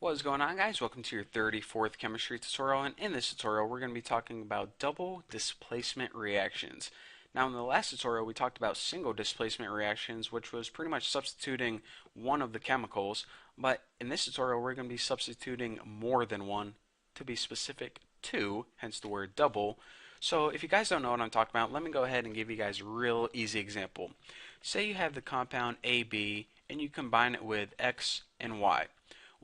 What is going on, guys? Welcome to your 34th chemistry tutorial, and in this tutorial we're going to be talking about double displacement reactions. Now in the last tutorial we talked about single displacement reactions, which was pretty much substituting one of the chemicals, but in this tutorial we're going to be substituting more than one, to be specific, two, hence the word double. So if you guys don't know what I'm talking about, let me go ahead and give you guys a real easy example. Say you have the compound AB and you combine it with X and Y.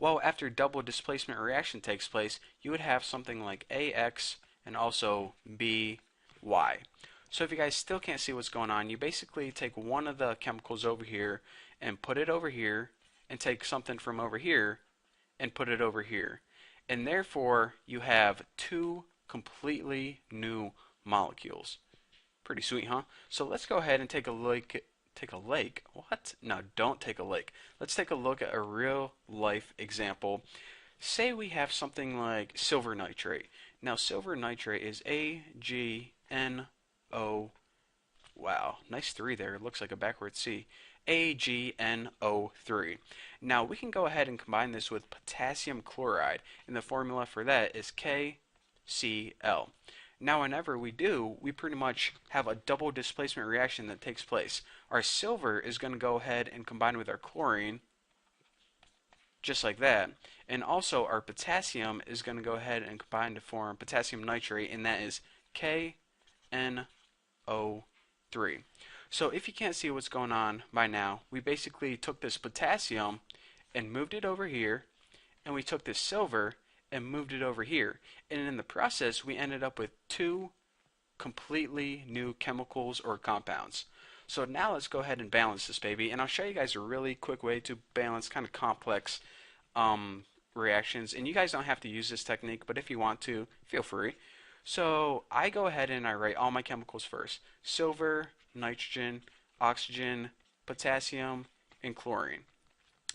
Well, after double displacement reaction takes place, you would have something like AX and also BY. So if you guys still can't see what's going on, you basically take one of the chemicals over here and put it over here, and take something from over here and put it over here. And therefore, you have two completely new molecules. Pretty sweet, huh? So let's go ahead and take a look. Take a lake? What? No, don't take a lake. Let's take a look at a real life example. Say we have something like silver nitrate. Now, silver nitrate is AgNO. Wow, nice 3 there. It looks like a backwards C. AgNO3. Now, we can go ahead and combine this with potassium chloride, and the formula for that is KCl. Now whenever we do, we pretty much have a double displacement reaction that takes place. Our silver is going to go ahead and combine with our chlorine, just like that. And also our potassium is going to go ahead and combine to form potassium nitrate, and that is KNO3. So if you can't see what's going on by now, we basically took this potassium and moved it over here, and we took this silver and moved it over here, and in the process we ended up with two completely new chemicals or compounds. So now let's go ahead and balance this baby, and I'll show you guys a really quick way to balance kind of complex reactions, and you guys don't have to use this technique, but if you want to, feel free. So I go ahead and I write all my chemicals first: silver, nitrogen, oxygen, potassium, and chlorine.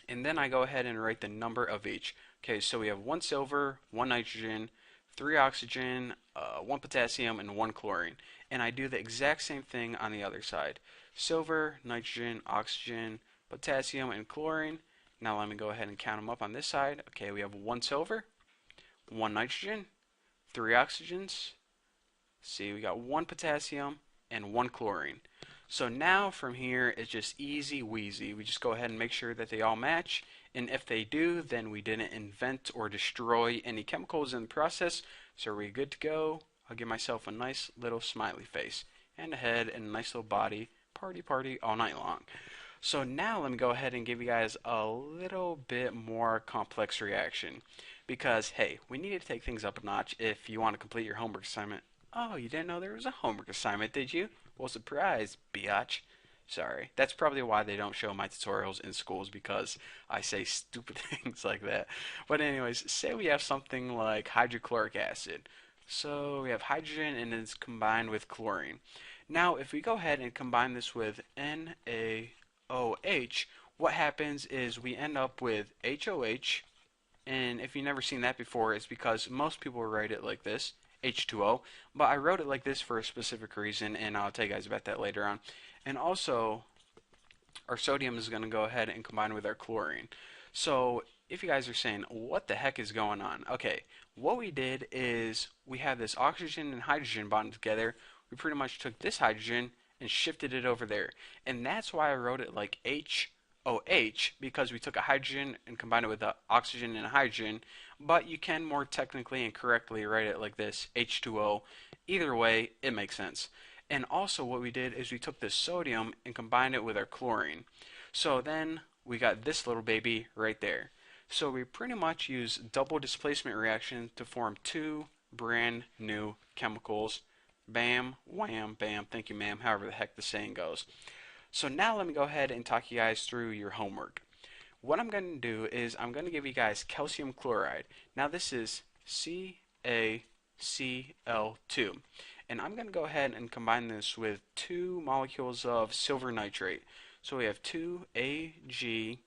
And then I go ahead and write the number of each. Okay, so we have 1 silver, 1 nitrogen, 3 oxygen, 1 potassium, and 1 chlorine. And I do the exact same thing on the other side. Silver, nitrogen, oxygen, potassium, and chlorine. Now let me go ahead and count them up on this side. Okay, we have 1 silver, 1 nitrogen, 3 oxygens. See, we got 1 potassium and 1 chlorine. So now from here, it's just easy wheezy. We just go ahead and make sure that they all match, and if they do, then we didn't invent or destroy any chemicals in the process, so we're good to go. I'll give myself a nice little smiley face and a head and a nice little body. Party all night long. So now let me go ahead and give you guys a little bit more complex reaction, because hey, we need to take things up a notch if you want to complete your homework assignment. Oh, you didn't know there was a homework assignment, did you? Well, surprise, biatch. Sorry. That's probably why they don't show my tutorials in schools, because I say stupid things like that. But anyways, say we have something like hydrochloric acid. So we have hydrogen and it's combined with chlorine. Now if we go ahead and combine this with NaOH, what happens is we end up with HOH. And if you've never seen that before, it's because most people write it like this: H2O, but I wrote it like this for a specific reason, and I'll tell you guys about that later on. And also, our sodium is going to go ahead and combine with our chlorine. So if you guys are saying, what the heck is going on? Okay, what we did is we have this oxygen and hydrogen bonded together. We pretty much took this hydrogen and shifted it over there. And that's why I wrote it like HOH, because we took a hydrogen and combined it with the oxygen and hydrogen. But you can more technically and correctly write it like this, H2O. Either way, it makes sense. And also what we did is we took this sodium and combined it with our chlorine. So then we got this little baby right there. So we pretty much use double displacement reaction to form two brand new chemicals. Bam, wham, bam, thank you ma'am, however the heck the saying goes. So now let me go ahead and talk you guys through your homework. What I'm going to do is I'm going to give you guys calcium chloride. Now this is CaCl2. And I'm going to go ahead and combine this with 2 molecules of silver nitrate. So we have 2AgNO3.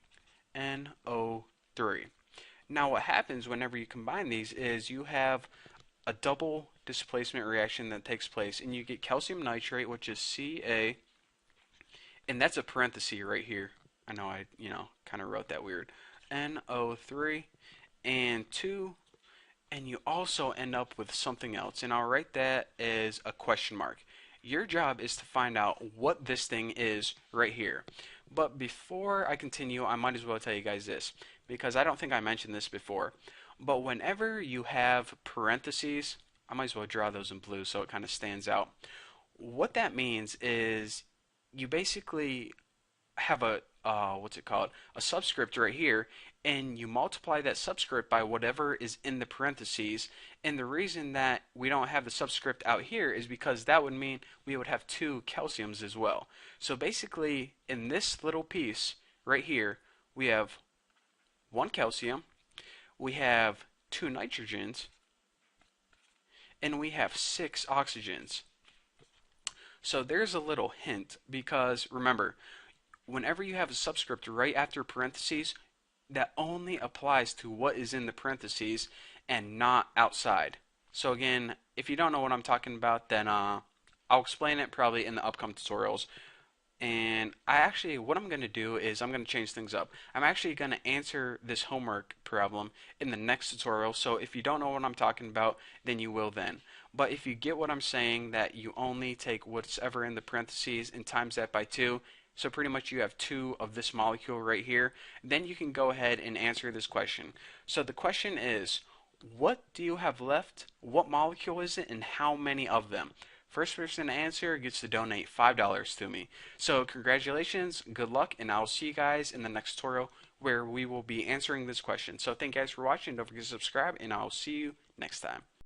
Now what happens whenever you combine these is you have a double displacement reaction that takes place, and you get calcium nitrate, which is Ca, and that's a parenthesis right here. I know I, kind of wrote that weird. NO3, and 2, and you also end up with something else, and I'll write that as a question mark. Your job is to find out what this thing is right here. But before I continue, I might as well tell you guys this, because I don't think I mentioned this before. But whenever you have parentheses, I might as well draw those in blue so it kind of stands out. What that means is you basically have a what's it called, a subscript right here, and you multiply that subscript by whatever is in the parentheses. And the reason that we don't have the subscript out here is because that would mean we would have 2 calciums as well. So basically in this little piece right here, we have 1 calcium, we have 2 nitrogens, and we have 6 oxygens. So there's a little hint, because remember, whenever you have a subscript right after parentheses, that only applies to what is in the parentheses and not outside. So again, if you don't know what I'm talking about, then I'll explain it probably in the upcoming tutorials. And what I'm going to do is I'm going to change things up. I'm actually going to answer this homework problem in the next tutorial. So if you don't know what I'm talking about, then you will then. But if you get what I'm saying, that you only take what's ever in the parentheses and times that by 2, so pretty much you have 2 of this molecule right here, then you can go ahead and answer this question. So the question is, what do you have left? What molecule is it, and how many of them? First person to answer gets to donate $5 to me. So congratulations, good luck, and I'll see you guys in the next tutorial where we will be answering this question. So thank you guys for watching. Don't forget to subscribe, and I'll see you next time.